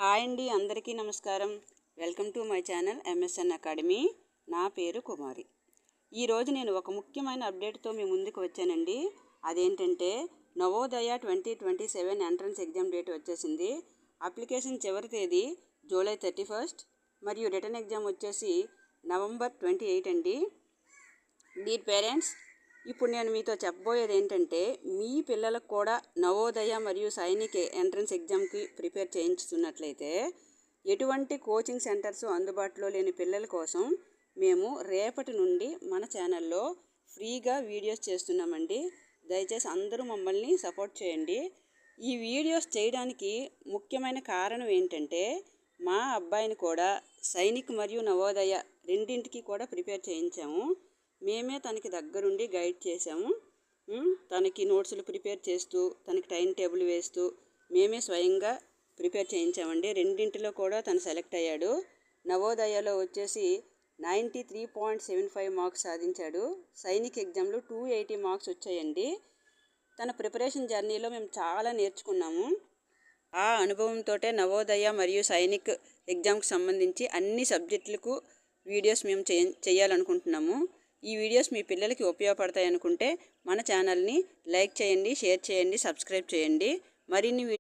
Hi అండి, అందరికీ నమస్కారం. Welcome to my channel MSN academy. నా పేరు కుమారి. ఈరోజు నేను ఒక ముఖ్యమైన అప్డేట్తో మీ ముందుకు వచ్చానండి. అదేంటంటే నవోదయ 2027 ఎంట్రన్స్ ఎగ్జామ్ డేట్ వచ్చేసింది. అప్లికేషన్ చివరి తేదీ జూలై 31 మరియు రిటర్న్ ఎగ్జామ్ వచ్చేసి నవంబర్ 28 అండి. డియర్ పేరెంట్స్, ఇప్పుడు నేను మీతో చెప్పబోయేది ఏంటంటే మీ పిల్లలకు కూడా నవోదయ మరియు సైనిక్ ఎంట్రన్స్ ఎగ్జామ్కి ప్రిపేర్ చేయించుతున్నట్లయితే ఎటువంటి కోచింగ్ సెంటర్స్ అందుబాటులో లేని పిల్లల కోసం మేము రేపటి నుండి మన ఛానల్లో ఫ్రీగా వీడియోస్ చేస్తున్నామండి. దయచేసి అందరూ మమ్మల్ని సపోర్ట్ చేయండి. ఈ వీడియోస్ చేయడానికి ముఖ్యమైన కారణం ఏంటంటే మా అబ్బాయిని కూడా సైనిక్ మరియు నవోదయ రెండింటికి కూడా ప్రిపేర్ చేయించాము. మేమే తనకి దగ్గరుండి గైడ్ చేసాము. తనకి నోట్స్లు ప్రిపేర్ చేస్తూ తనకి టైం టేబుల్ వేస్తూ మేమే స్వయంగా ప్రిపేర్ చేయించామండి. రెండింటిలో కూడా తను సెలెక్ట్ అయ్యాడు. నవోదయలో వచ్చేసి 93.75 మార్క్స్ సాధించాడు. సైనిక్ ఎగ్జామ్లో 280 మార్క్స్ వచ్చాయండి. తన ప్రిపరేషన్ జర్నీలో మేము చాలా నేర్చుకున్నాము. ఆ అనుభవంతో నవోదయ మరియు సైనిక్ ఎగ్జామ్కి సంబంధించి అన్ని సబ్జెక్టులకు వీడియోస్ మేము చేయాలనుకుంటున్నాము. ఈ వీడియోస్ మీ పిల్లలకి ఉపయోగపడతాయి అనుకుంటే మన ఛానల్ని లైక్ చేయండి, షేర్ చేయండి, సబ్స్క్రైబ్ చేయండి. మరిన్ని